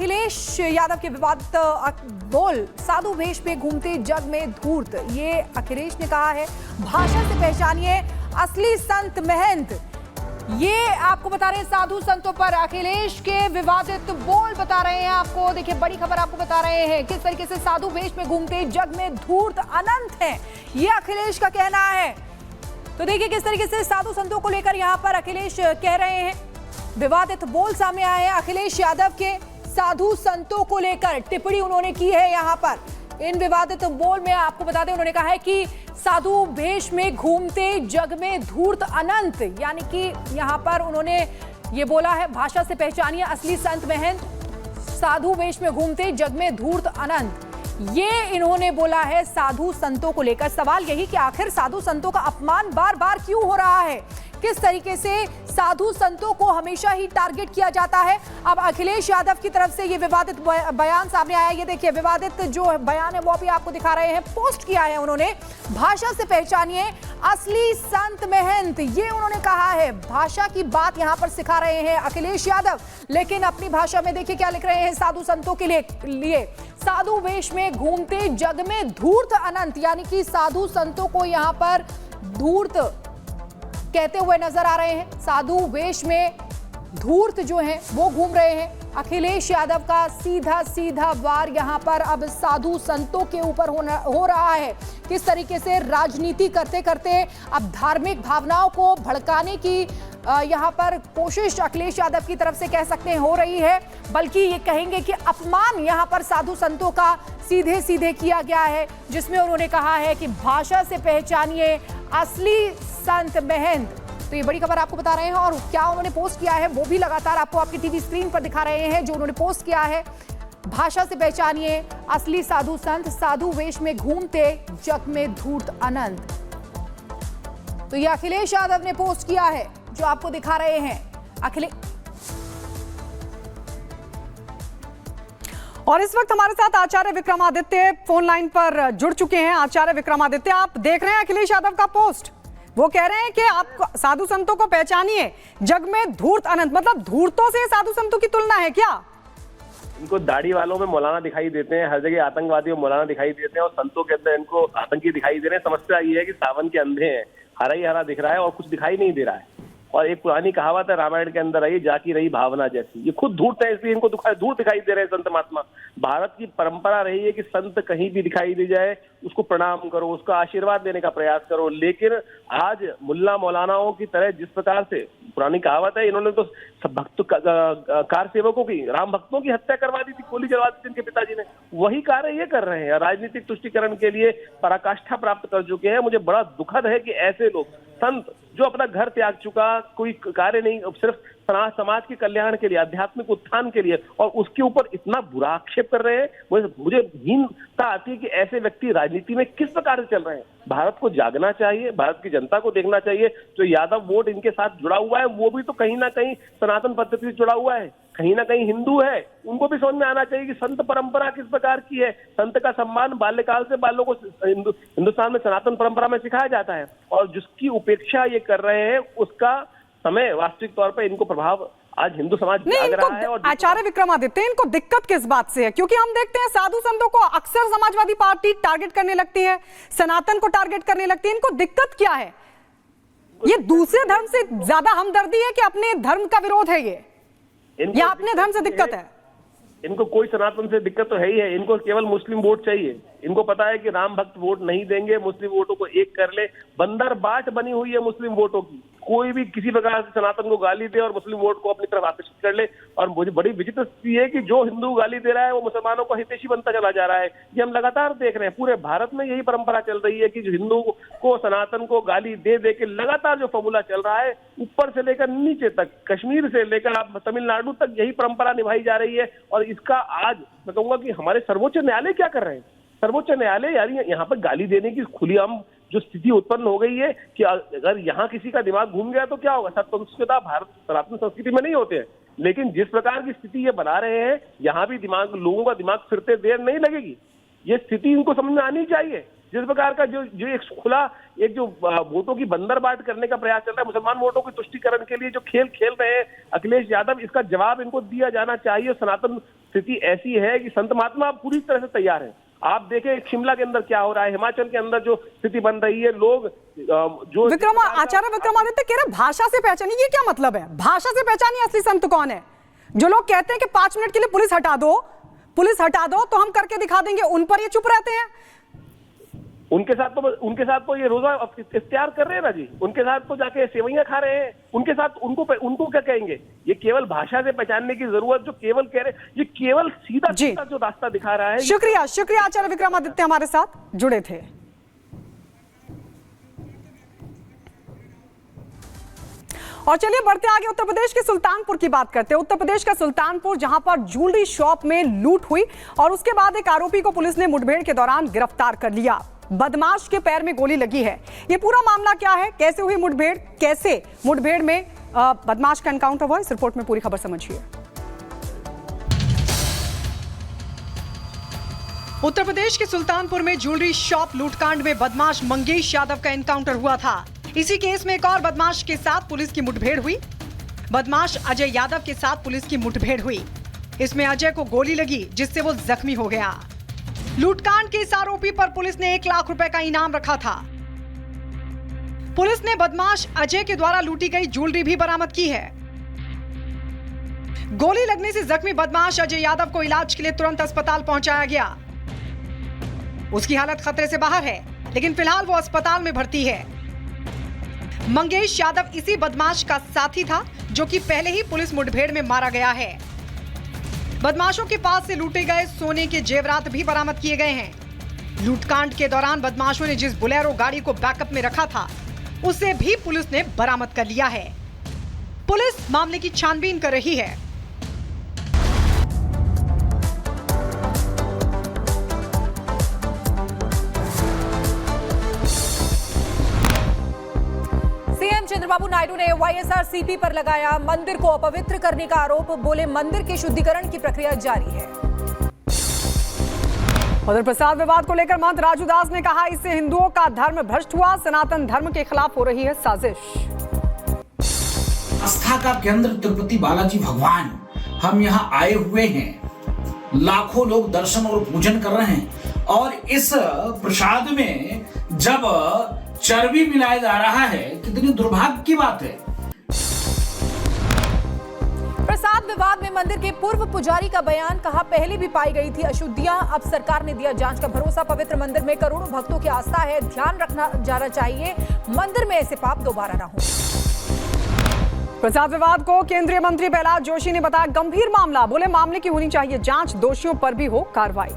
अखिलेश यादव के विवादित बोल साधु वेश में घूमते जग में धूर्त, ये अखिलेश ने कहा है। भाषा से पहचानिए असली संत महंत। ये आपको बता रहे हैं साधु संतों पर अखिलेश के विवादित बोल बता रहे हैं आपको। देखिए बड़ी खबर आपको बता रहे हैं किस तरीके से साधु वेश में घूमते जग में धूर्त अनंत है, ये अखिलेश का कहना है। तो देखिए किस तरीके से साधु संतों को लेकर यहाँ पर अखिलेश कह रहे हैं। विवादित बोल सामने आए हैं अखिलेश यादव के साधु संतों को लेकर, टिप्पणी उन्होंने की है यहाँ पर। इन विवादित बोल में आपको बता दें उन्होंने कहा है कि साधु वेश में घूमते जग में धूर्त अनंत, यानी कि यहाँ पर उन्होंने ये बोला है भाषा से पहचानिए असली संत महंत, साधु वेश में घूमते जग में धूर्त अनंत, ये इन्होंने बोला है साधु संतों को लेकर। सवाल यही कि आखिर साधु संतों का अपमान बार बार क्यों हो रहा है, किस तरीके से साधु संतों को हमेशा ही टारगेट किया जाता है। अब अखिलेश यादव की तरफ से ये विवादित बयान सामने आया। ये देखिए विवादित जो बयान है वो भी आपको दिखा रहे हैं, पोस्ट किया है उन्होंने। भाषा से पहचानिए असली संत महंत, ये उन्होंने कहा है। भाषा की बात यहाँ पर सिखा रहे हैं अखिलेश यादव, लेकिन अपनी भाषा में देखिए क्या लिख रहे हैं साधु संतों के लिए। साधु वेश में घूमते जग में धूर्त अनंत, यानी कि साधु संतों को यहाँ पर धूर्त कहते हुए नजर आ रहे हैं। साधु वेश में धूर्त जो है वो घूम रहे हैं। अखिलेश यादव का सीधा वार यहाँ पर अब साधु संतों के ऊपर हो रहा है। किस तरीके से राजनीति करते करते अब धार्मिक भावनाओं को भड़काने की यहाँ पर कोशिश अखिलेश यादव की तरफ से कह सकते हैं हो रही है, बल्कि ये कहेंगे कि अपमान यहाँ पर साधु संतों का सीधे किया गया है, जिसमें उन्होंने कहा है कि भाषा से पहचानिए असली संत महंत। तो ये बड़ी खबर आपको बता रहे हैं और क्या उन्होंने पोस्ट किया है वो भी लगातार आपको आपकी टीवी स्क्रीन पर दिखा रहे हैं। जो उन्होंने पोस्ट किया है, भाषा से पहचानिए असली साधु संत, साधु वेश में घूमते जग में धूर्त अनंत। तो ये अखिलेश यादव ने पोस्ट किया है जो आपको दिखा रहे हैं अखिलेश। और इस वक्त हमारे साथ आचार्य विक्रमादित्य फोन लाइन पर जुड़ चुके हैं। आचार्य विक्रमादित्य, आप देख रहे हैं अखिलेश यादव का पोस्ट, वो कह रहे हैं कि आप साधु संतों को पहचानिए जग में धूर्त अनंत, मतलब धूर्तों से साधु संतों की तुलना है क्या? इनको दाढ़ी वालों में मौलाना दिखाई देते हैं, हर जगह आतंकवादियों में मौलाना दिखाई देते हैं और संतों के अंदर इनको आतंकी दिखाई दे रहे हैं। समस्या ये है कि सावन के अंधे हैं, हरा ही हरा दिख रहा है और कुछ दिखाई नहीं दे रहा है। और एक पुरानी कहावत है रामायण के अंदर आई, जाकी रही भावना जैसी। ये खुद धूर्त है, इसलिए इनको धूर्त दिखाई दे रहे हैं संत महात्मा। भारत की परंपरा रही है कि संत कहीं भी दिखाई दे जाए उसको प्रणाम करो, उसका आशीर्वाद देने का प्रयास करो। लेकिन आज मुल्ला मौलानाओं की तरह जिस प्रकार से, पुरानी कहावत है, इन्होंने तो भक्त कार सेवकों की, राम भक्तों की हत्या करवा दी थी, गोली चलवा दी थी इनके पिताजी ने। वही कार्य ये कर रहे हैं, राजनीतिक तुष्टीकरण के लिए पराकाष्ठा प्राप्त कर चुके हैं। मुझे बड़ा दुखद है कि ऐसे लोग, संत जो अपना घर त्याग चुका, कोई कार्य नहीं, सिर्फ समाज के कल्याण के लिए, आध्यात्मिक उत्थान के लिए, और उसके ऊपर इतना बुरा आक्षेप कर रहे हैं। मुझे हीनता आती है कि ऐसे व्यक्ति राजनीति में किस प्रकार से चल रहे हैं। भारत को जागना चाहिए, भारत की जनता को देखना चाहिए। जो यादव वोट इनके साथ जुड़ा हुआ है वो भी तो कहीं ना कहीं सनातन पद्धति से जुड़ा हुआ है, कहीं ना कहीं हिंदू है। उनको भी समझ में आना चाहिए कि संत परंपरा किस प्रकार की है। संत का सम्मान बाल्यकाल से बालों को हिंदुस्तान में सनातन परंपरा में सिखाया जाता है, और जिसकी उपेक्षा ये कर रहे हैं उसका समय वास्तविक तौर पर इनको प्रभाव आज हिंदू समाज जाग रहा है। और आचार्य विक्रमादित्य, इनको दिक्कत किस बात से है? क्योंकि हम देखते हैं साधु संतों को अक्सर समाजवादी पार्टी टारगेट करने लगती है, सनातन को टारगेट करने लगती है। इनको दिक्कत क्या है? ये दूसरे धर्म से ज्यादा हमदर्दी है कि अपने धर्म का विरोध है? ये या अपने धर्म से दिक्कत है? इनको कोई सनातन से दिक्कत तो है ही है, इनको केवल मुस्लिम वोट चाहिए। इनको पता है कि राम भक्त वोट नहीं देंगे, मुस्लिम वोटों को एक कर ले। बंदर बाट बनी हुई है मुस्लिम वोटों की, कोई भी किसी प्रकार से सनातन को गाली दे और मुस्लिम वोट को अपनी तरफ आकर्षित कर ले। और मुझे बड़ी विचित्र स्थिति है कि जो हिंदू गाली दे रहा है वो मुसलमानों को हितैषी बनता चला जा रहा है। ये हम लगातार देख रहे हैं, पूरे भारत में यही परंपरा चल रही है कि जो हिंदू को, सनातन को गाली दे दे के लगातार जो फॉर्मूला चल रहा है, ऊपर से लेकर नीचे तक, कश्मीर से लेकर तमिलनाडु तक यही परंपरा निभाई जा रही है। और इसका आज मैं कहूंगा कि हमारे सर्वोच्च न्यायालय क्या कर रहे हैं? सर्वोच्च न्यायालय यानी यहाँ पर गाली देने की खुलेआम जो स्थिति उत्पन्न हो गई है कि अगर यहाँ किसी का दिमाग घूम गया तो क्या होगा। सत्संस्कृता भारत सनातन संस्कृति में नहीं होते हैं, लेकिन जिस प्रकार की स्थिति ये बना रहे हैं, यहाँ भी दिमाग, लोगों का दिमाग फिरते देर नहीं लगेगी। ये स्थिति इनको समझ में आनी चाहिए। जिस प्रकार का जो एक खुला एक जो वोटों की बंदरबाट करने का प्रयास चल रहा है, मुसलमान वोटों के तुष्टिकरण के लिए जो खेल खेल रहे हैं अखिलेश यादव, इसका जवाब इनको दिया जाना चाहिए। सनातन स्थिति ऐसी है कि संत महात्मा पूरी तरह से तैयार है। आप देखें शिमला के अंदर क्या हो रहा है, हिमाचल के अंदर जो स्थिति बन रही है, लोग जो आचार्य विक्रमादित्य कह रहे भाषा से पहचानिए, ये क्या मतलब है? भाषा से पहचानिए असली संत कौन है? जो लोग कहते हैं कि 5 मिनट के लिए पुलिस हटा दो तो हम करके दिखा देंगे, उन पर ये चुप रहते हैं। उनके साथ तो ये रोजा इख्तियार कर रहे हैं ना जी, उनके साथ तो जाके सेवैयां खा रहे हैं, उनके साथ उनको क्या कहेंगे? ये केवल भाषा से पहचानने की जरूरत जो केवल कह रहे, ये केवल सीधा जो रास्ता दिखा रहा है। शुक्रिया आचार्य विक्रमादित्य हमारे साथ जुड़े थे। और चलिए बढ़ते आगे, उत्तर प्रदेश के सुल्तानपुर की बात करते हैं। उत्तर प्रदेश का सुल्तानपुर, जहां पर ज्वेलरी शॉप में लूट हुई और उसके बाद एक आरोपी को पुलिस ने मुठभेड़ के दौरान गिरफ्तार कर लिया। बदमाश के पैर में गोली लगी है। ये पूरा मामला क्या है, कैसे हुई मुठभेड़, कैसे मुठभेड़ में बदमाश का एनकाउंटर हुआ, इस रिपोर्ट में पूरी खबर समझिए। उत्तर प्रदेश के सुल्तानपुर में ज्वेलरी शॉप लूटकांड में बदमाश मंगेश यादव का एनकाउंटर हुआ था। इसी केस में एक और बदमाश के साथ पुलिस की मुठभेड़ हुई। बदमाश अजय यादव के साथ पुलिस की मुठभेड़ हुई। इसमें अजय को गोली लगी, जिससे वो जख्मी हो गया। लूटकांड के इस आरोपी पर पुलिस ने 1 लाख रुपए का इनाम रखा था। पुलिस ने बदमाश अजय के द्वारा लूटी गई ज्वेलरी भी बरामद की है। गोली लगने से जख्मी बदमाश अजय यादव को इलाज के लिए तुरंत अस्पताल पहुंचाया गया। उसकी हालत खतरे से बाहर है, लेकिन फिलहाल वो अस्पताल में भर्ती है। मंगेश यादव इसी बदमाश का साथी था, जो कि पहले ही पुलिस मुठभेड़ में मारा गया है। बदमाशों के पास से लूटे गए सोने के जेवरात भी बरामद किए गए हैं। लूटकांड के दौरान बदमाशों ने जिस बोलेरो गाड़ी को बैकअप में रखा था, उसे भी पुलिस ने बरामद कर लिया है। पुलिस मामले की छानबीन कर रही है। चंद्रबाबू नायडू ने वाईएसआरसीपी पर लगाया मंदिर को अपवित्र करने का आरोप। बोले मंदिर के शुद्धिकरण की प्रक्रिया जारी है। उधर प्रसाद विवाद को लेकर महंत राजू दास ने कहा, इससे हिंदुओं का धर्म भ्रष्ट हुआ, सनातन धर्म के खिलाफ हो रही है साजिश। आस्था का केंद्र तिरुपति बालाजी भगवान, हम यहाँ आए हुए हैं, लाखों लोग दर्शन और पूजन कर रहे हैं, और इस प्रसाद में जब चर्बी मिलाया जा रहा है, कितनी दुर्भाग्य की बात है। प्रसाद विवाद में मंदिर के पूर्व पुजारी का बयान, कहा पहले भी पाई गई थी अशुद्धियां, अब सरकार ने दिया जांच का भरोसा। पवित्र मंदिर में करोड़ों भक्तों की आस्था है, ध्यान रखना जाना चाहिए, मंदिर में ऐसे पाप दोबारा ना हो। प्रसाद विवाद को केंद्रीय मंत्री प्रहलाद जोशी ने बताया गंभीर मामला। बोले मामले की होनी चाहिए जांच, दोषियों पर भी हो कार्रवाई।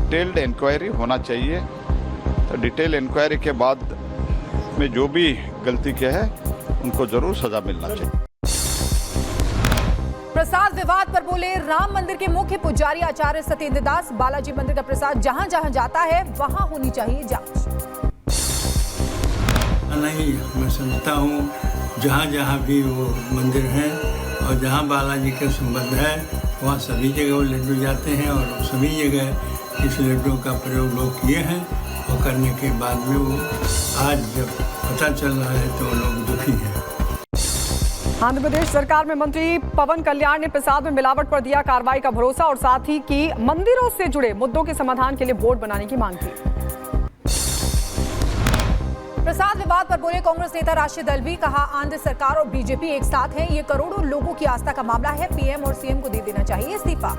डिटेल्ड इंक्वायरी होना चाहिए, तो डिटेल इंक्वायरी के बाद में जो भी गलती किया है उनको जरूर सजा मिलना चाहिए। प्रसाद विवाद पर बोले राम मंदिर के मुख्य पुजारी आचार्य सत्येंद्र दास, बालाजी मंदिर का प्रसाद जहां जहां जाता है वहां होनी चाहिए जांच। नहीं, मैं समझता हूँ जहाँ जहाँ भी वो मंदिर हैं और जहाँ बालाजी का संबंध है, वहाँ सभी जगह वो लड्डू जाते हैं, और सभी जगह इस लड्डू का प्रयोग लोग किए हैं, और करने के बाद में वो आज जब पता चल रहा है तो लोग दुखी हैं। आंध्र प्रदेश सरकार में मंत्री पवन कल्याण ने प्रसाद में मिलावट पर दिया कार्रवाई का भरोसा, और साथ ही की मंदिरों से जुड़े मुद्दों के समाधान के लिए बोर्ड बनाने की मांग की। प्रसाद विवाद पर बोले कांग्रेस नेता राशिद अल्वी, कहा आंध्र सरकार और बीजेपी एक साथ हैं, ये करोड़ों लोगों की आस्था का मामला है, पीएम और सीएम को दे देना चाहिए इस्तीफा।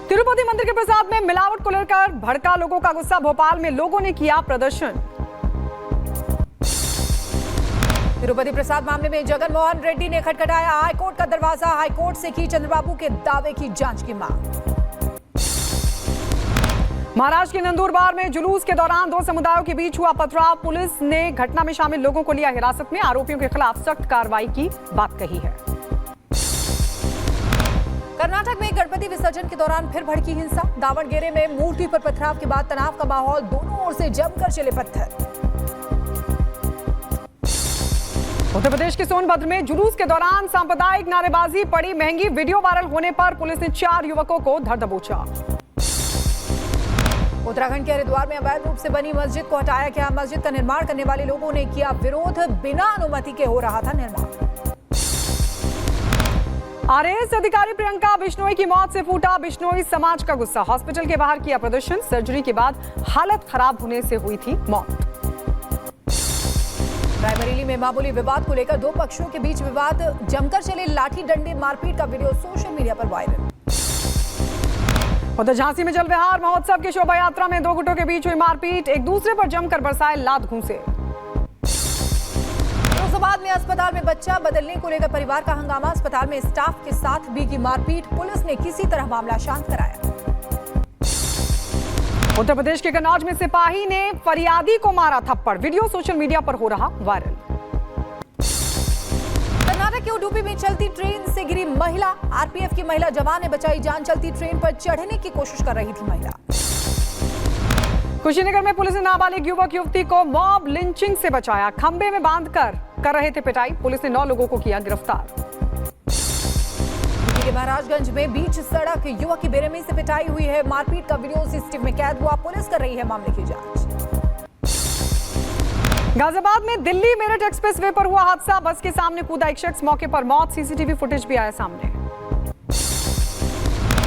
तिरुपति मंदिर के प्रसाद में मिलावट को लेकर भड़का लोगों का गुस्सा, भोपाल में लोगों ने किया प्रदर्शन। तिरुपति प्रसाद मामले में जगन मोहन रेड्डी ने खटखटाया हाईकोर्ट का दरवाजा, हाईकोर्ट से की चंद्रबाबू के दावे की जांच की मांग। महाराष्ट्र के नंदुरबार में जुलूस के दौरान 2 समुदायों के बीच हुआ पथराव, पुलिस ने घटना में शामिल लोगों को लिया हिरासत में, आरोपियों के खिलाफ सख्त कार्रवाई की बात कही है। कर्नाटक में गणपति विसर्जन के दौरान फिर भड़की हिंसा, दावणगेरे में मूर्ति पर पथराव के बाद तनाव का माहौल, दोनों ओर से जमकर चले पत्थर। उत्तर प्रदेश के सोनभद्र में जुलूस के दौरान सांप्रदायिक नारेबाजी पड़ी महंगी। वीडियो वायरल होने पर पुलिस ने 4 युवकों को धर दबोचा। उत्तराखंड के हरिद्वार में अवैध रूप से बनी मस्जिद को हटाया गया। मस्जिद का निर्माण करने वाले लोगों ने किया विरोध। बिना अनुमति के हो रहा था निर्माण। आरएएस अधिकारी प्रियंका बिश्नोई की मौत से फूटा बिश्नोई समाज का गुस्सा। हॉस्पिटल के बाहर किया प्रदर्शन। सर्जरी के बाद हालत खराब होने से हुई थी मौत। रायबरेली में मामूली विवाद को लेकर 2 पक्षों के बीच विवाद जमकर चले। लाठी डंडे मारपीट का वीडियो सोशल मीडिया पर वायरल। उधर झांसी में जलविहार महोत्सव की शोभा यात्रा में 2 गुटों के बीच हुई मारपीट। एक दूसरे पर जमकर बरसाए लात घूंसे। फिरोजाबाद में अस्पताल में बच्चा बदलने को लेकर परिवार का हंगामा। अस्पताल में स्टाफ के साथ भी की मारपीट। पुलिस ने किसी तरह मामला शांत कराया। उत्तर प्रदेश के कन्नौज में सिपाही ने फरियादी को मारा थप्पड़। वीडियो सोशल मीडिया पर हो रहा वायरल। कर्नाटक के उडुपी में चलती ट्रेन से गिरी महिला। आरपीएफ की महिला जवान ने बचाई जान। चलती ट्रेन पर चढ़ने की कोशिश कर रही थी महिला। कुशीनगर में पुलिस ने नाबालिग युवक युवती को मॉब लिंचिंग से बचाया। खंबे में बांधकर कर रहे थे पिटाई। पुलिस ने 9 लोगों को किया गिरफ्तार। महाराजगंज में बीच सड़क युवक की बेरहमी से पिटाई हुई है। मारपीट का वीडियो सीसीटीवी में कैद हुआ। पुलिस कर रही है मामले की जांच। गाजियाबाद में दिल्ली मेरठ एक्सप्रेस वे पर हुआ हादसा। बस के सामने कूदा एक शख्स, मौके पर मौत। सीसीटीवी फुटेज भी आया सामने।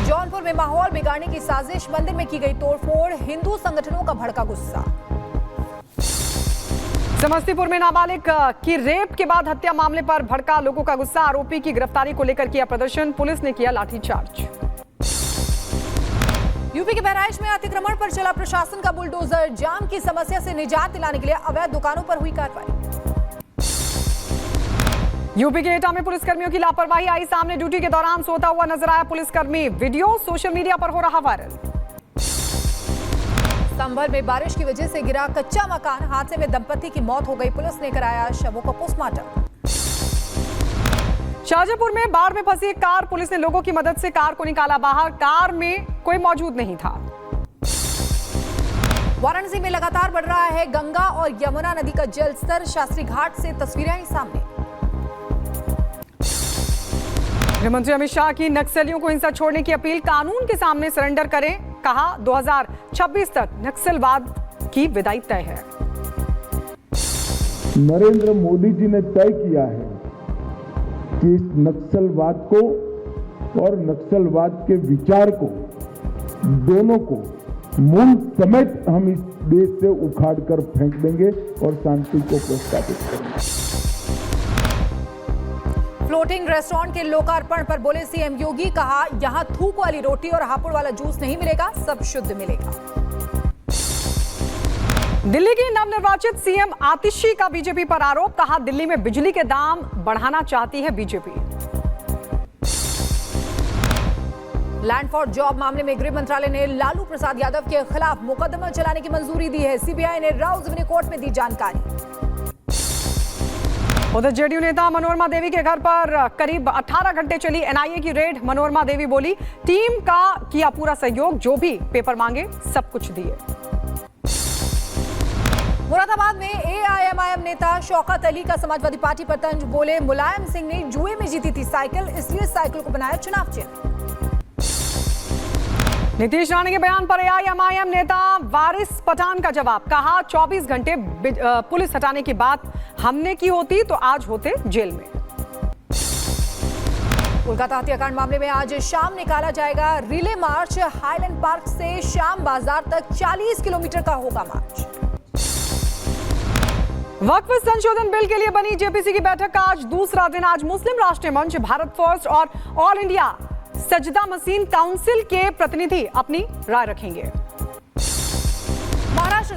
जौनपुर में माहौल बिगाड़ने की साजिश। मंदिर में की गई तोड़फोड़। हिंदू संगठनों का भड़का गुस्सा। समस्तीपुर में नाबालिग की रेप के बाद हत्या मामले पर भड़का लोगों का गुस्सा। आरोपी की गिरफ्तारी को लेकर किया प्रदर्शन। पुलिस ने किया लाठीचार्ज। यूपी के बहराइच में अतिक्रमण पर चला प्रशासन का बुलडोजर। जाम की समस्या से निजात दिलाने के लिए अवैध दुकानों पर हुई कार्रवाई। यूपी के एटा में पुलिसकर्मियों की लापरवाही आई सामने। ड्यूटी के दौरान सोता हुआ नजर आया पुलिसकर्मी। वीडियो सोशल मीडिया पर हो रहा वायरल। संभल में बारिश की वजह से गिरा कच्चा मकान। हादसे में दंपति की मौत हो गई। पुलिस ने कराया शवों का पोस्टमार्टम। शाहजहांपुर में बाढ़ में फंसी एक कार। पुलिस ने लोगों की मदद से कार को निकाला बाहर। कार में कोई मौजूद नहीं था। वाराणसी में लगातार बढ़ रहा है गंगा और यमुना नदी का जलस्तर। शास्त्री घाट से तस्वीरें आई सामने। गृहमंत्री अमित शाह की नक्सलियों को हिंसा छोड़ने की अपील। कानून के सामने सरेंडर करें। कहा 2026 तक नक्सलवाद की विदाई तय है। नरेंद्र मोदी जी ने तय किया है कि इस नक्सलवाद को और नक्सलवाद के विचार को दोनों को मूल समेत हम इस देश से उखाड़ कर फेंक देंगे और शांति को प्रस्तावित करेंगे। फ्लोटिंग रेस्टोरेंट के लोकार्पण पर बोले सीएम योगी। कहा यहां थूक वाली रोटी और हापुड़ वाला जूस नहीं मिलेगा, सब शुद्ध मिलेगा। दिल्ली की नवनिर्वाचित सीएम आतिशी का बीजेपी पर आरोप। कहा दिल्ली में बिजली के दाम बढ़ाना चाहती है बीजेपी। लैंड फॉर जॉब मामले में गृह मंत्रालय ने लालू प्रसाद यादव के खिलाफ मुकदमा चलाने की मंजूरी दी है। सीबीआई ने राउज रेवेन्यू कोर्ट में दी जानकारी। उधर जेडीयू नेता मनोरमा देवी के घर पर करीब 18 घंटे चली एनआईए की रेड। मनोरमा देवी बोली टीम का किया पूरा सहयोग, जो भी पेपर मांगे सब कुछ दिए। मुरादाबाद में एआईएमआईएम नेता शौकत अली का समाजवादी पार्टी पर तंज। बोले मुलायम सिंह ने जुए में जीती थी साइकिल, इसलिए साइकिल को बनाया चुनाव चिन्ह। नीतीश राणे के बयान पर एआईएमआईएम नेता वारिस पठान का जवाब। कहा 24 घंटे पुलिस हटाने की बात हमने की होती तो आज होते जेल में। कोलकाता हत्याकांड मामले में आज शाम निकाला जाएगा रिले मार्च। हाईलैंड पार्क से श्याम बाजार तक 40 किलोमीटर का होगा मार्च। वक्फ संशोधन बिल के लिए बनी जेपीसी की बैठक का आज दूसरा दिन। आज मुस्लिम राष्ट्रीय मंच, भारत फर्स्ट और ऑल इंडिया सजदा मसीन काउंसिल के प्रतिनिधि अपनी राय रखेंगे। महाराष्ट्र